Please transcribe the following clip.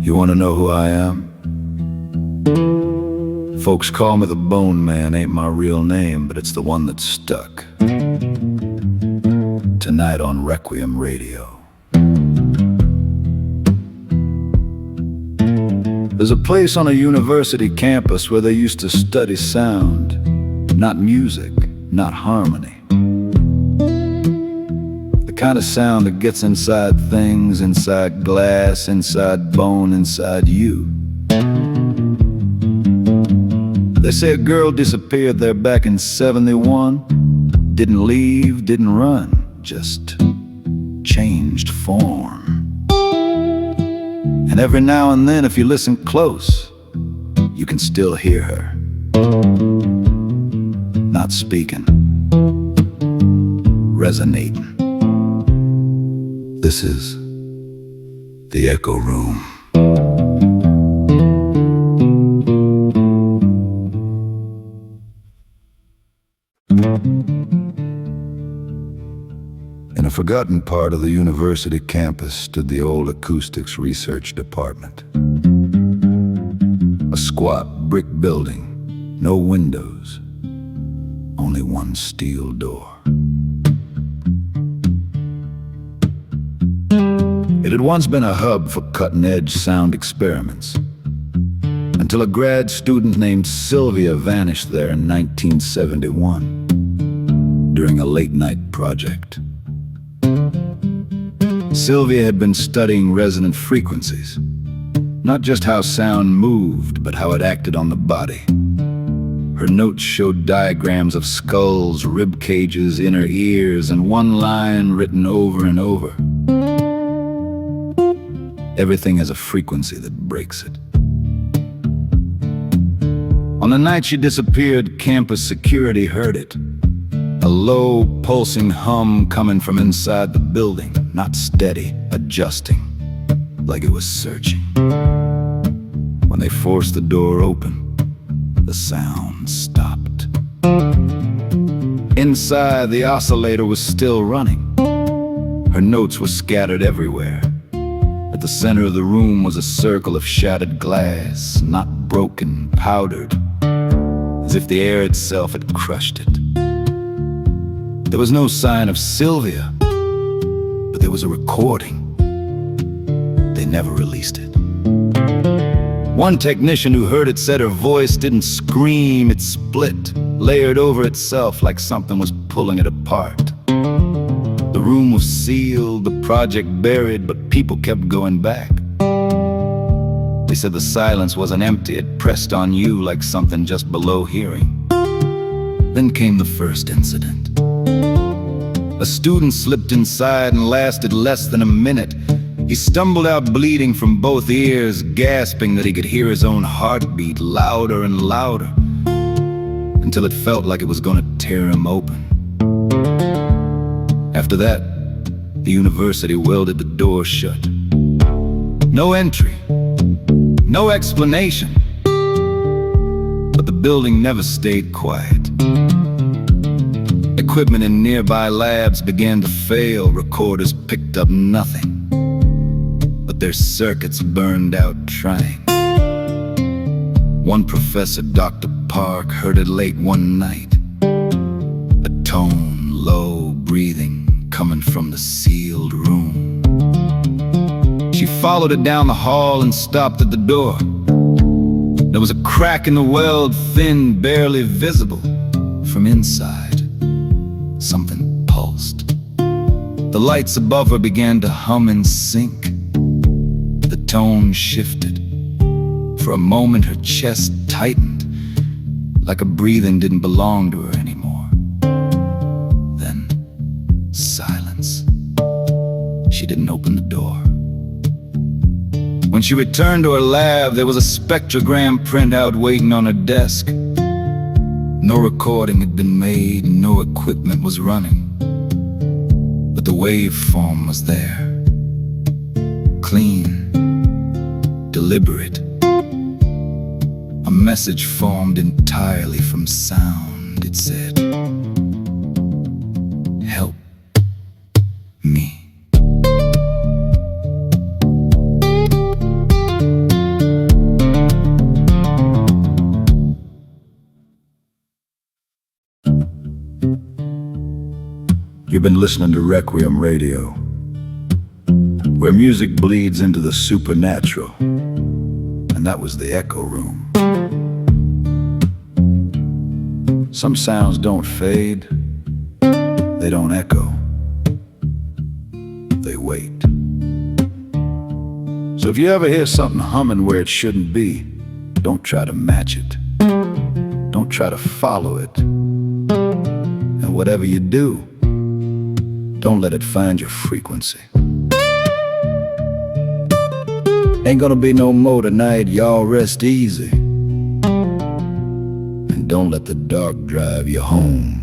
You want to know who I am? Folks call me the Bone Man, ain't my real name, but it's the one that stuck. Tonight on Requiem Radio. There's a place on a university campus where they used to study sound. Not music, not harmony. The kind of sound that gets inside things, inside glass, inside bone, inside you. They say a girl disappeared there back in '71. Didn't leave, didn't run, just changed form. And every now and then, if you listen close, you can still hear her. Not speaking, resonating. This is the Echo Room. In a forgotten part of the university campus stood the old acoustics research department. A squat brick building, no windows, only one steel door. It had once been a hub for cutting-edge sound experiments, until a grad student named Sylvia vanished there in 1971 during a late-night project. Sylvia had been studying resonant frequencies, not just how sound moved, but how it acted on the body. Her notes showed diagrams of skulls, rib cages, inner ears, and one line written over and over. Everything has a frequency that breaks it. On the night she disappeared, campus security heard it. A low, pulsing hum coming from inside the building, not steady, adjusting, like it was searching. When they forced the door open, the sound stopped. Inside, the oscillator was still running. Her notes were scattered everywhere. At the center of the room was a circle of shattered glass, not broken, powdered, as if the air itself had crushed it. There was no sign of Sylvia, but there was a recording. They never released it. One technician who heard it said her voice didn't scream, it split, layered over itself like something was pulling it apart. The room was sealed, the project buried, but people kept going back. They said the silence wasn't empty, it pressed on you like something just below hearing. Then came the first incident. A student slipped inside and lasted less than a minute. He stumbled out bleeding from both ears, gasping that he could hear his own heartbeat louder and louder, until it felt like it was going to tear him open. After that, the university welded the door shut. No entry, no explanation. But the building never stayed quiet. Equipment in nearby labs began to fail. Recorders picked up nothing, but their circuits burned out trying. One professor, Dr. Park, heard it late one night. A tone, low breathing, coming from the sealed room. She followed it down the hall and stopped at the door. There was a crack in the weld, thin, barely visible. From inside, something pulsed. The lights above her began to hum and sync. The tone shifted. For a moment, her chest tightened, like her breathing didn't belong to her anymore. Then, silence. She didn't open the door. When she returned to her lab, there was a spectrogram printout waiting on her desk. No recording had been made, no equipment was running. But the waveform was there. Clean, deliberate. A message formed entirely from sound. It said, "Help me." You've been listening to Requiem Radio, where music bleeds into the supernatural. And that was the Echo Room. Some sounds don't fade, they don't echo, they wait. So if you ever hear something humming where it shouldn't be, don't try to match it. Don't try to follow it. And whatever you do, don't let it find your frequency. Ain't gonna be no more tonight, y'all rest easy. And don't let the dark drive you home.